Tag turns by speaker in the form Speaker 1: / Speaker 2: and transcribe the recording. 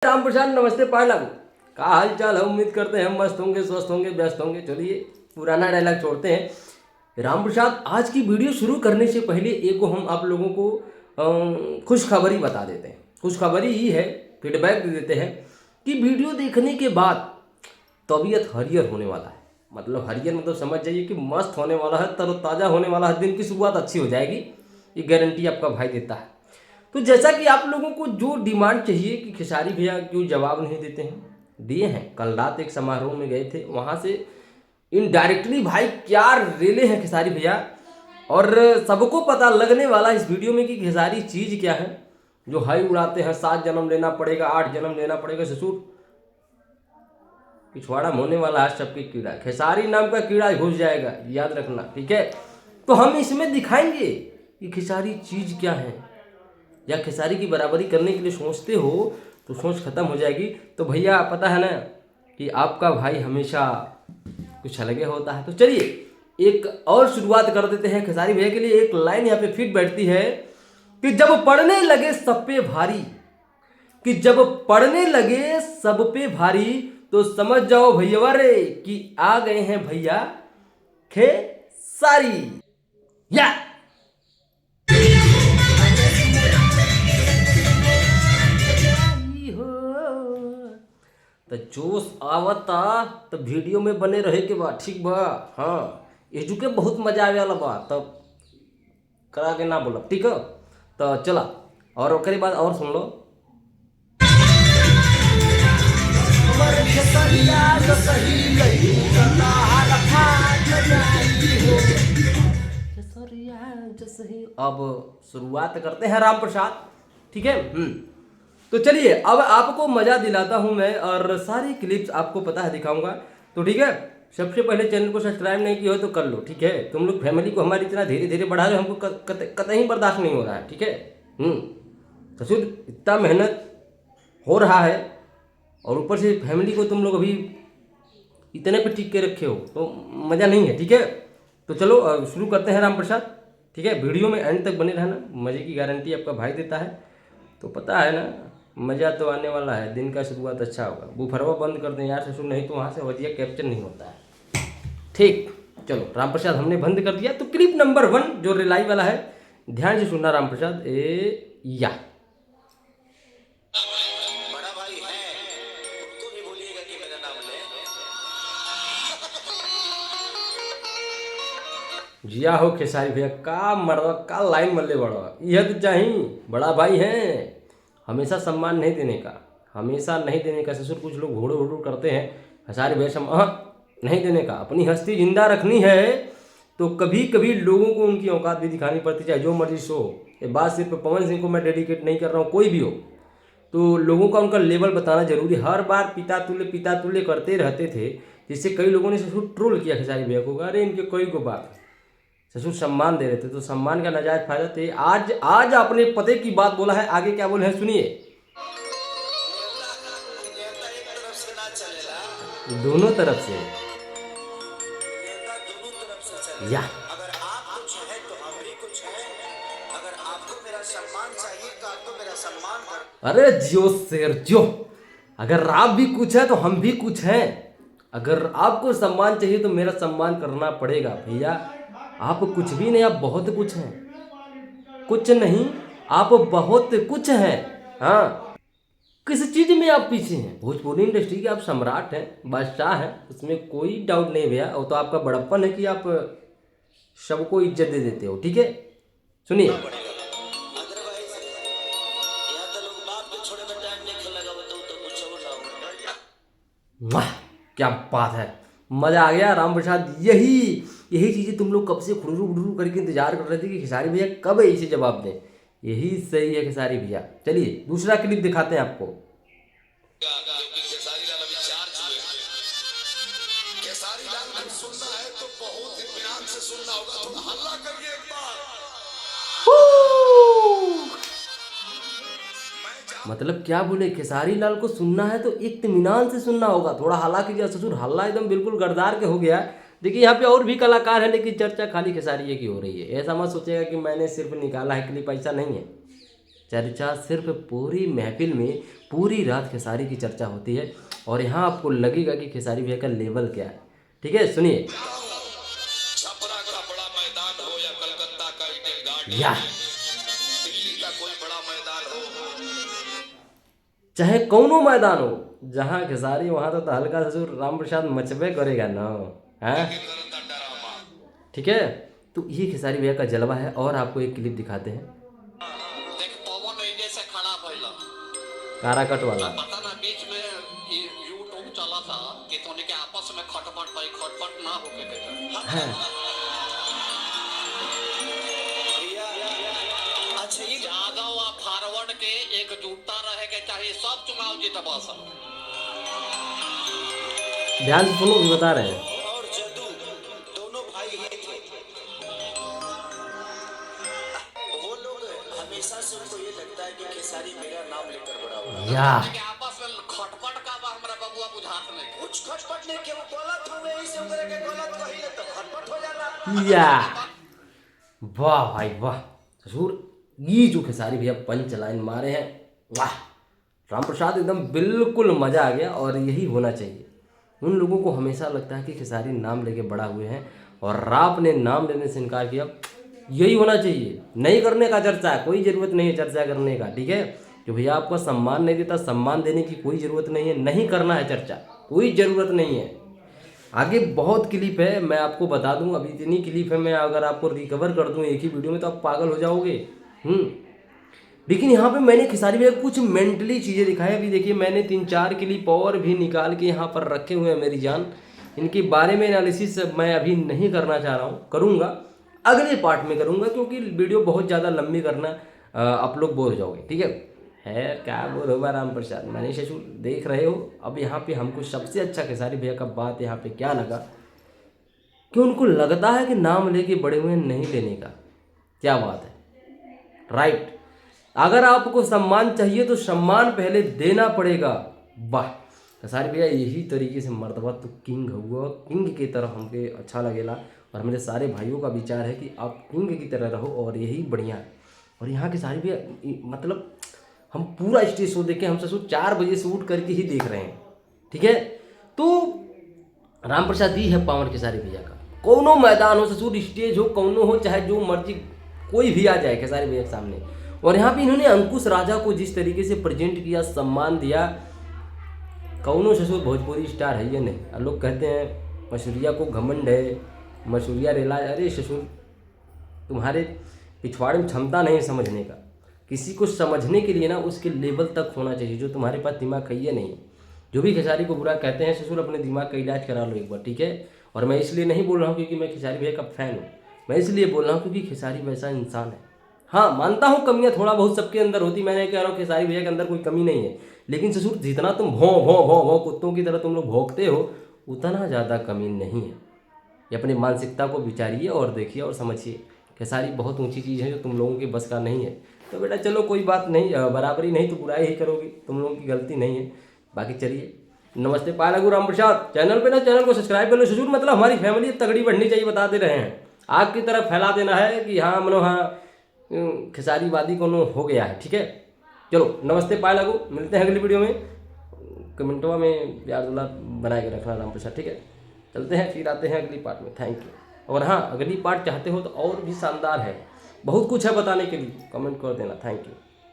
Speaker 1: राम प्रसाद नमस्ते पायलम, का हाल चाल है। उम्मीद करते हैं हम मस्त होंगे, स्वस्थ होंगे, व्यस्त होंगे। चलिए पुराना डायलॉग छोड़ते हैं। राम प्रसाद आज की वीडियो शुरू करने से पहले एक हम आप लोगों को खुशखबरी बता देते हैं। खुशखबरी ही है, फीडबैक दे देते हैं कि वीडियो देखने के बाद तबीयत हरियर होने वाला है। मतलब हरियर मतलब समझ जाइए कि मस्त होने वाला है, तरोताज़ा होने वाला है, दिन की शुरुआत अच्छी हो जाएगी। ये गारंटी आपका भाई देता है। तो जैसा कि आप लोगों को जो डिमांड चाहिए कि खेसारी भैया क्यों जवाब नहीं देते हैं, दिए हैं। कल रात एक समारोह में गए थे, वहाँ से इनडायरेक्टली भाई क्या रेले हैं खेसारी भैया। और सबको पता लगने वाला इस वीडियो में कि खेसारी चीज़ क्या है जो हाई उड़ाते हैं। 7 जन्म लेना पड़ेगा, 8 जन्म लेना पड़ेगा। ससुर पिछवाड़ा होने वाला है सबके कीड़ा, खेसारी नाम का कीड़ा घुस जाएगा, याद रखना, ठीक है। तो हम इसमें दिखाएंगे कि खेसारी चीज़ क्या है। या खेसारी की बराबरी करने के लिए सोचते हो तो सोच खत्म हो जाएगी। तो भैया पता है ना कि आपका भाई हमेशा कुछ अलग होता है। तो चलिए एक और शुरुआत कर देते हैं। खेसारी भैया के लिए एक लाइन यहाँ पे फिट बैठती है कि जब पढ़ने लगे सब पे भारी, कि जब पढ़ने लगे सब पे भारी, तो समझ जाओ भैया रे कि आ गए हैं भैया खेसारी। या तो जोश आवता तो वीडियो में बने रहे के बा, ठीक बा। हाँ एजू के बहुत मजा आवे वाला बा, तब करा के ना बोलब, ठीक है। तो चला और ओकरे बाद और सुन लो। अब शुरुआत करते हैं राम प्रसाद, ठीक है। तो चलिए अब आपको मजा दिलाता हूं मैं और सारी क्लिप्स आपको पता है दिखाऊंगा। तो ठीक है, सबसे पहले चैनल को सब्सक्राइब नहीं किया हो तो कर लो, ठीक है। तुम लोग फैमिली को हमारी इतना धीरे धीरे बढ़ा रहे हो, हमको कतई बर्दाश्त नहीं हो रहा है, ठीक है। ससुर इतना मेहनत हो रहा है और ऊपर से फैमिली को तुम लोग अभी इतने पे टिक के रखे हो तो मज़ा नहीं है, ठीक है। तो चलो शुरू करते हैं राम प्रसाद, ठीक है। वीडियो में एंड तक बने रहना, मज़े की गारंटी आपका भाई देता है। तो पता है ना मज़ा तो आने वाला है, दिन का शुरुआत अच्छा होगा। बुफरवा बंद कर दें यार ससुर, नहीं तो वहाँ से वजिया कैप्चर नहीं होता है, ठीक। चलो राम प्रसाद हमने बंद कर दिया। तो क्लिप नंबर 1 जो रिलाई वाला है, ध्यान से सुनना राम प्रसाद। या
Speaker 2: बड़ा भाई है, उनको भी बोलिएगा कि मेरा नाम ले।
Speaker 1: जिया हो खेसारी भैया, का मरवा का लाइन मल्ले बड़वा, यह तो चाहिए। बड़ा भाई है, हमेशा सम्मान नहीं देने का, हमेशा नहीं देने का। ससुर कुछ लोग घोड़े घोड़ू करते हैं, खेसारी भैया सम्मान नहीं देने का। अपनी हस्ती जिंदा रखनी है तो कभी कभी लोगों को उनकी औकात भी दिखानी पड़ती, चाहे जो मर्जी सो। ये बात सिर्फ पवन सिंह को मैं डेडिकेट नहीं कर रहा हूँ, कोई भी हो। तो लोगों का उनका लेवल बताना जरूरी। हर बार पिता तुल्य करते रहते थे, जिससे कई लोगों ने ससुर ट्रोल किया खेसारी भैया को। अरे इनके कई को बात, ससुर सम्मान दे रहे थे तो सम्मान का नाजायज फायदा थे। आज अपने पते की बात बोला है, आगे क्या बोले हैं सुनिए। दोनों तरफ से या
Speaker 2: अगर आप कुछ है तो हम भी कुछ है, अगर आपको मेरा सम्मान चाहिए तो आपको मेरा सम्मान कर।
Speaker 1: अरे जियो शेर जो, अगर आप भी कुछ है तो हम भी कुछ हैं। अगर आपको सम्मान चाहिए तो मेरा सम्मान करना पड़ेगा भैया। आप कुछ भी नहीं, आप बहुत कुछ हैं। कुछ नहीं, आप बहुत कुछ हैं। हाँ, किस चीज में आप पीछे हैं? भोजपुरी इंडस्ट्री के आप सम्राट हैं, बादशाह हैं, उसमें कोई डाउट नहीं भैया। और तो आपका बड़प्पन है कि आप सबको इज्जत दे देते हो, ठीक है। सुनिए। वाह क्या बात है, मजा आ गया राम प्रसाद। यही चीजें तुम लोग कब से खुड़रू खुड़रू करके इंतजार कर रहे थे कि खेसारी भैया कब इसे जवाब दें। यही सही है खेसारी भैया। चलिए दूसरा क्लिप दिखाते हैं आपको।
Speaker 2: खेसारी लाल को सुनना है तो बहुत इत्मीनान से सुनना होगा, थोड़ा हल्ला करिए एक बार।
Speaker 1: मतलब क्या बोले, खेसारी लाल को सुनना है तो इत्मीनान से सुनना होगा, थोड़ा हल्ला कीजिए। ससुर हल्ला एकदम बिल्कुल गरदार के हो गया। देखिए यहाँ पे और भी कलाकार है, लेकिन चर्चा खाली खेसारी की हो रही है। ऐसा मत सोचेगा कि मैंने सिर्फ निकाला है क्लिप, ऐसा नहीं है। चर्चा सिर्फ पूरी महफिल में पूरी रात खेसारी की चर्चा होती है और यहाँ आपको लगेगा कि खेसारी भैया का लेवल क्या है। ठीक है, सुनिए।
Speaker 2: छपरा का बड़ा मैदान हो या कलकत्ता का ईडन गार्डन,
Speaker 1: या
Speaker 2: दिल्ली का कोई बड़ा मैदान हो,
Speaker 1: चाहे कौनो मैदान हो, जहाँ खेसारी वहाँ तो हल्का ससुर राम प्रसाद मचबे करेगा ना, है। ठीक है, तो ये खेसारी भैया का जलवा है। और आपको एक क्लिप दिखाते हैं,
Speaker 2: देख पवन एजे से खड़ा भइला,
Speaker 1: काराकट वाला।
Speaker 2: पता ना बीच में यूट्यूब चला था कि तोने के आपस में खटपट भाई, खटपट ना होके देता
Speaker 1: है।
Speaker 2: अच्छा ये यादव आ फॉरवर्ड के एकजुटता रहे के चाहिए, सब चुनाव जीतबा सब।
Speaker 1: ध्यान से सुनो, भी बता रहे हैं।
Speaker 2: और जदू दोनों भाई ही थे। वो लोग हमेशा से उनको ये लगता है कि खेसारी मेरा नाम लेकर बड़ा हुआ,
Speaker 1: या
Speaker 2: आपस में खटपट का बा हमरा बबुआ बुझात नहीं, कुछ खटपट नहीं, केहू गलत हुए इसे ओकरे के गलत कहिले तो खटपट हो जाला।
Speaker 1: या वाह भाई वाह ससुर, ये जो खेसारी भैया पंच लाइन मारे हैं, वाह राम प्रसाद, एकदम बिल्कुल मज़ा आ गया। और यही होना चाहिए। उन लोगों को हमेशा लगता है कि खेसारी नाम लेके बड़ा हुए हैं और राप ने नाम लेने से इनकार किया, यही होना चाहिए। नहीं करने का चर्चा, कोई ज़रूरत नहीं है चर्चा करने का। ठीक है, जो भैया आपको सम्मान नहीं देता, सम्मान देने की कोई ज़रूरत नहीं है, नहीं करना है चर्चा, कोई ज़रूरत नहीं है। आगे बहुत क्लिप है, मैं आपको बता दूं, अभी इतनी क्लिप है, मैं अगर आपको रिकवर कर दूं एक ही वीडियो में तो आप पागल हो जाओगे। लेकिन यहाँ पे मैंने खेसारी भैया कुछ मेंटली चीज़ें दिखाई। अभी देखिए, मैंने 3-4 क्लिप और भी निकाल के यहाँ पर रखे हुए हैं मेरी जान। इनके बारे में एनालिसिस मैं अभी नहीं करना चाह रहा हूँ, करूँगा अगले पार्ट में करूँगा, क्योंकि वीडियो बहुत ज़्यादा लंबी करना आप लोग बोर हो जाओगे। ठीक है क्या बोल होगा राम प्रसाद, मैंने ससुर देख रहे हो। अब यहाँ पे हमको सबसे अच्छा खेसारी भैया का बात यहाँ पे क्या लगा कि उनको लगता है कि नाम लेके बड़े हुए नहीं लेने का। क्या बात है, राइट। अगर आपको सम्मान चाहिए तो सम्मान पहले देना पड़ेगा। वाह खेसारी भैया, यही तरीके से मर्तबा तो किंग हुआ, किंग की तरह हमके अच्छा लगेला। और मेरे सारे भाइयों का विचार है कि आप किंग की तरह रहो और यही बढ़िया है। और यहाँ खेसारी भैया मतलब हम पूरा स्टेज शो देखे, हम ससुर 4 बजे से उठ करके ही देख रहे हैं। ठीक है, तो राम प्रसाद ही है पावर खेसारी भैया का। कौनो मैदान हो ससुर, स्टेज हो, कौनो हो, चाहे जो मर्जी कोई भी आ जाए खेसारी भैया के सामने। और यहाँ पे इन्होंने अंकुश राजा को जिस तरीके से प्रेजेंट किया, सम्मान दिया, कौनो ससुर भोजपुरी स्टार है ये नहीं। और लोग कहते हैं मसूरिया को घमंड है, मसूरिया रेला। अरे ससुर, तुम्हारे पिछवाड़े में क्षमता नहीं समझने का। किसी को समझने के लिए ना उसके लेवल तक होना चाहिए, जो तुम्हारे पास दिमाग है ये नहीं। जो भी खेसारी को बुरा कहते हैं ससुर, अपने दिमाग का इलाज करा लो एक बार। ठीक है, और मैं इसलिए नहीं बोल रहा हूँ क्योंकि मैं खेसारी भैया का फैन हूँ, मैं इसलिए बोल रहा हूँ क्योंकि खेसारी वैसा इंसान है। हाँ मानता हूँ कमियाँ थोड़ा बहुत सबके अंदर होती, मैंने कह रहा हूँ खेसारी भैया के अंदर कोई कमी नहीं है, लेकिन ससुर जितना तुम भौं भौं भौं भौं कुत्तों की तरह तुम लोग भौंकते हो, उतना ज़्यादा कमी नहीं है। ये अपनी मानसिकता को विचारिए और देखिए और समझिए। खेसारी बहुत ऊंची चीज़ है जो तुम लोगों के बस का नहीं है। तो बेटा चलो कोई बात नहीं, बराबरी नहीं तो बुराई ही करोगे, तुम लोगों की गलती नहीं है। बाकी चलिए, नमस्ते पाला गुरु राम प्रसाद। चैनल पे ना चैनल को सब्सक्राइब कर लो ससुर, मतलब हमारी फैमिली तगड़ी बढ़नी चाहिए, बता दे रहे हैं। आग की तरफ फैला देना है कि हाँ मनो हाँ खेसारीवादी को हो गया है। ठीक है, चलो नमस्ते पाए लागू, मिलते हैं अगली वीडियो में। कमेंटवा में प्यार दुलार बना के रखना राम प्रसाद। ठीक है, चलते हैं, फिर आते हैं अगली पार्ट में। Thank you. और हाँ, अगली पार्ट चाहते हो तो और भी शानदार है, बहुत कुछ है बताने के लिए, कमेंट कर देना। Thank you.